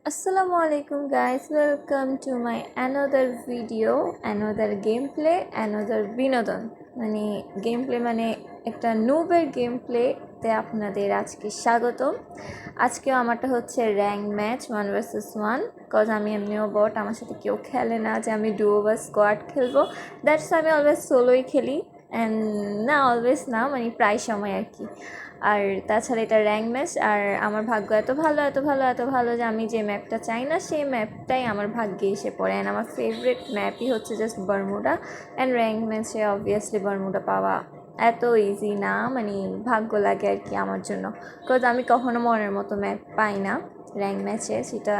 Assalamu alaikum guys, welcome to my another video, another gameplay, another বিনোদন gameplay একটা নুবের গেমপ্লেতে আপনাদের আজকে স্বাগতম। আজকেও আমারটা হচ্ছে র্যাঙ্ক ম্যাচ 1 vs 1, কজ আমি এমনিও বট, আমার সাথে কেউ খেলে না যে আমি ডুও বা স্কোয়াড খেলবো। দ্যাটস আমি অলওয়েজ সোলোই খেলি, অ্যান্ড না অলওয়েজ না, প্রায় সময় আর কি। আর তাছাড়া এটা র্যাঙ্ক ম্যাচ, আর আমার ভাগ্য এত ভালো যে আমি যে ম্যাপটা চাই না সেই ম্যাপটাই আমার ভাগ্যে এসে পড়ে। অ্যান্ড আমার ফেভারিট ম্যাপই হচ্ছে জাস্ট বারমুডা, অ্যান্ড র্যাঙ্ক ম্যাচে অবভিয়াসলি বারমুডা পাওয়া এত ইজি না, ভাগ্য লাগে আর কি আমার জন্য। বিকজ আমি কখনো মনের মতো ম্যাপ পাই না র্যাঙ্ক ম্যাচে, সেটা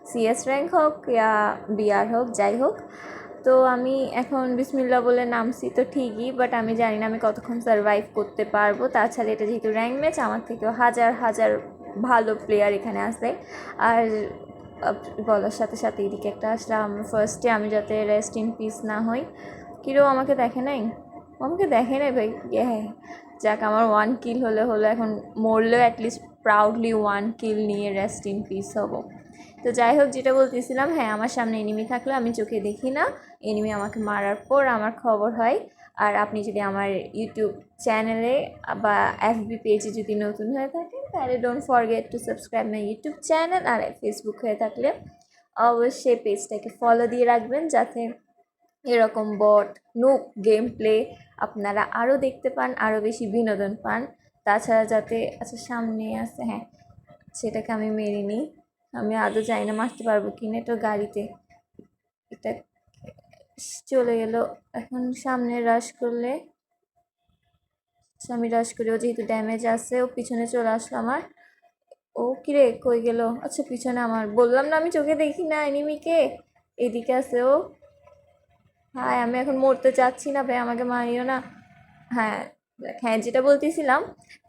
সিএস র্যাঙ্ক হোক ইয়া বিআর হোক, যাই হোক। তো আমি এখন বিসমিল্লাহ বলে নামছি তো ঠিকই, বাট আমি জানি না আমি কতক্ষণ সারভাইভ করতে পারবো। তাছাড়া এটা যেহেতু র্যাঙ্ক ম্যাচ, আমার থেকেও হাজার হাজার ভালো প্লেয়ার এখানে আসে। আর বলার সাথে সাথে এদিকে একটা আসলাম ফার্স্টে, আমি যাতে রেস্ট ইন পিস না হই। কিরো আমাকে দেখে নাই, আমাকে দেখে নাই ভাই। হ্যাঁ, যাক, আমার 1 কিল হলো, এখন মরলেও অ্যাটলিস্ট প্রাউডলি 1 কিল নিয়ে রেস্ট ইন পিস হবো। তো যাই হোক, যেটা বলতেছিলাম, হ্যাঁ, আমার সামনে এনিমি থাকলে আমি চোখে দেখি না, এনিমি আমাকে মারার পর আমার খবর হয়। আর আপনি যদি আমার ইউটিউব চ্যানেলে বা এফবি পেজে যদি নতুন হয়ে থাকেন, তাহলে don't forget to subscribe my YouTube channel. আর ফেসবুক হয়ে থাকলে অবশ্যই পেজটাকে ফলো দিয়ে রাখবেন, যাতে এরকম বট নুক গেম প্লে আপনারা আরও দেখতে পান, আরও বেশি বিনোদন পান। তাছাড়া যাতে, আচ্ছা সামনে আছে, হ্যাঁ, সেটাকে আমি মেরে নিই। আমি আদৌ জানি না মারতে পারবো কি না, তো গাড়িতে এটা চলে গেল। এখন সামনে রাশ করলে, আমি রাশ করি, ও যেহেতু ড্যামেজ আছে, ও পিছনে চলে আসলো আমার। ও কিরে, কই গেল? আচ্ছা পিছনে আমার, বললাম না আমি চোখে দেখি না এনিমিকে। এদিকে আছে ও। হ্যাঁ, আমি এখন মরতে চাচ্ছি না ভাই, আমাকে মারিও না। হ্যাঁ, হ্যাঁ, যেটা বলতেছিলাম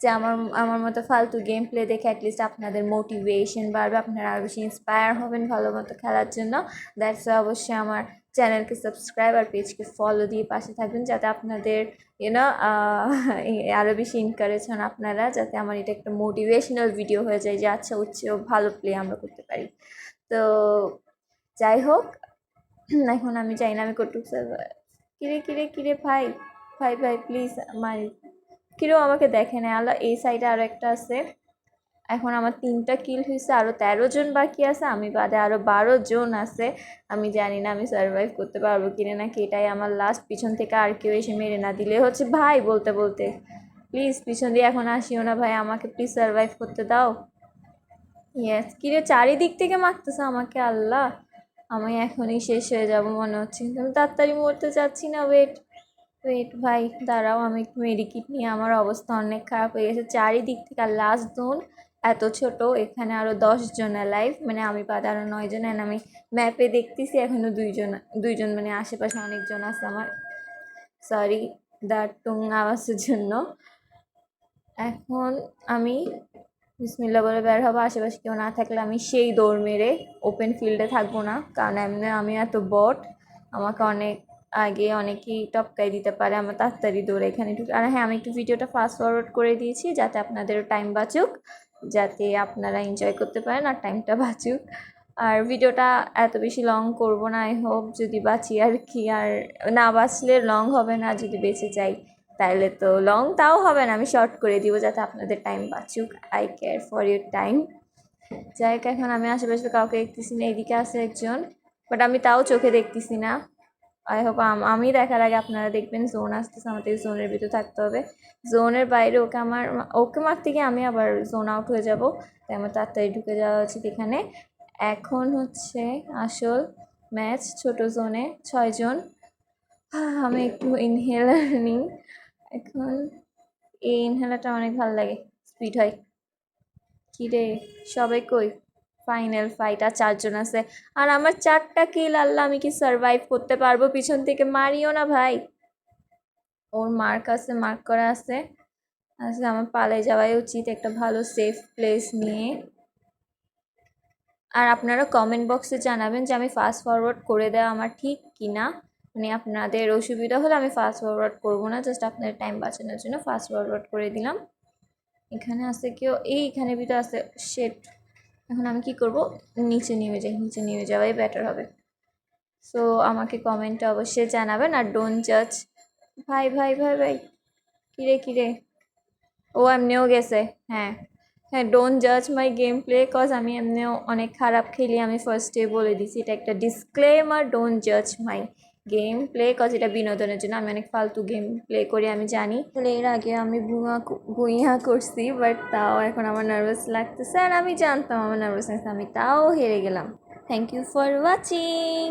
যে আমার আমার মতো ফালতু গেম প্লে দেখে অ্যাটলিস্ট আপনাদের মোটিভেশন বাড়বে, আপনারা আরও বেশি ইন্সপায়ার হবেন ভালো মতো খেলার জন্য। দ্যাটস অবশ্যই আমার চ্যানেলকে সাবস্ক্রাইব আর পেজকে ফলো দিয়ে পাশে থাকবেন, যাতে আপনাদের ইউনো আরও বেশি এনকারেজ হন আপনারা, যাতে আমার এটা একটা মোটিভেশনাল ভিডিও হয়ে যায় যে আচ্ছা উচ্চেও ভালো প্লে আমরা করতে পারি। তো যাই হোক, এখন আমি চাই না আমি কটুক সার্ভার। কিরে ভাই, ভাই প্লিজ মারি। কিরেও আমাকে দেখে না, আল্লাহ, এই সাইডে আরও একটা আছে। এখন আমার 3টা কিল হয়েছে, আরও 13 জন বাকি আছে, আমি বাদে আরও 12 জন আছে। আমি জানি না আমি সার্ভাইভ করতে পারবো কিনা, নাকি এটাই আমার লাস্ট। পিছন থেকে আর কেউ এসে মেরে না দিলে হচ্ছে ভাই, বলতে বলতে প্লিজ পিছন দিয়ে এখন আসিও না ভাই, আমাকে প্লিজ সার্ভাইভ করতে দাও। ইয়েস, কিরে চারিদিক থেকে মারতেছে আমাকে, আল্লাহ, আমি এখনই শেষ হয়ে যাব মনে হচ্ছে, কিন্তু আমি তাড়াতাড়ি মরতে চাচ্ছি না। ওয়েট ভাই, দাঁড়াও, আমি একটু মেডিকিট নিয়ে, আমার অবস্থা অনেক খারাপ হয়ে গেছে চারিদিক থেকে। আর লাস্ট জোন এত ছোট, এখানে আরও 10 জন লাইভ, আমি বাদে আরও 9 জন। অ্যান্ড আমি ম্যাপে দেখতেছি এখনও দুইজন, আশেপাশে অনেকজন আছে আমার। সরি দ্য টুং আওয়াজের জন্য। এখন আমি বিসমিল্লা বলে বের হবো, আশেপাশে কেউ না থাকলে আমি সেই দৌড় মেরে ওপেন ফিল্ডে থাকবো না, কারণ এমনি আমি এত বট, আমাকে অনেক আগে অনেকেই টপকাই দিতে পারে, আমার তাড়াতাড়ি দৌড়ে এখানে ঢুকে। আর হ্যাঁ, আমি একটু ভিডিওটা ফাস্ট ফরওয়ার্ড করে দিয়েছি, যাতে আপনাদের টাইম বাঁচুক, যাতে আপনারা এনজয় করতে পারেন আর টাইমটা বাঁচুক। আর ভিডিওটা এত বেশি লং করব না, আই হোপ যদি বাঁচি আর কি। আর না বাঁচলে লং হবে না, যদি বেঁচে যাই তাহলে তো লং তাও হবে না, আমি শর্ট করে দিব, যাতে আপনাদের টাইম বাঁচুক। I care for your time. যাই হোক, এখন আমি আশেপাশে কাউকে দেখতেছি না, এদিকে আছে একজন, বাট আমি তাও চোখে দেখতেছি না। আই হোপ আমি দেখার আগে আপনারা দেখবেন। জোন আসতেছে, আমাদের জোনের ভিতরে থাকতে হবে। জোনের বাইরে ওকে মারতে গিয়ে আমি আবার জোন আউট হয়ে যাব, তাই আমার তাড়াতাড়ি ঢুকে যাওয়া উচিত এখানে। এখন হচ্ছে আসল ম্যাচ, ছোট জোনে 6 জন। আমি একটু ইনহেলার নিই এখন। এই ইনহেলারটা অনেক ভালো লাগে, স্পিড হয়। কি রে, সবাই কই? ফাইনাল ফাইট, আর 4 জন আছে, আর আমার 4টা কিল। আল্লাহ, আমি কি সার্ভাইভ করতে পারবো? পিছন থেকে মারিও না ভাই। ওর মার্ক করা আছে। আসলে আমার পালিয়ে যাওয়াই উচিত একটা ভালো সেফ প্লেস নিয়ে। আর আপনারা কমেন্ট বক্সে জানাবেন যে আমি ফাস্ট ফরওয়ার্ড করে দেওয়া আমার ঠিক কি না। আপনাদের অসুবিধা হলে আমি ফাস্ট ফরওয়ার্ড করবো না, জাস্ট আপনাদের টাইম বাঁচানোর জন্য ফাস্ট ফরওয়ার্ড করে দিলাম। এখানে আছে কেউ? এইখানে ভিতরে আছে। শেট, এখন আমি কি করব, নিচে নেমে যাওয়াই বেটার হবে। সো আমাকে কমেন্টে অবশ্যই জানাবেন, আর ডোন্ট জাজ। ভাই ভাই ভাই ভাই, কিরে ও এমনিও গেছে। হ্যাঁ হ্যাঁ, ডোন্ট জাজ মাই গেম প্লে, কজ আমি এমনিও অনেক খারাপ খেলি, আমি ফার্স্টে বলে দিছি, এটা একটা ডিসক্লেমার, ডোন্ট জাজ মাই গেম প্লে, কজ এটা বিনোদনের জন্য, আমি অনেক ফালতু গেম প্লে করি আমি জানি। এর আগে আমি ভুইয়া করছি, বাট তাও এখন আমার নার্ভাস লাগতেছে, আর আমি জানতাম আমার নার্ভাসনেস, আমি তাও হেরে গেলাম। Thank you for watching.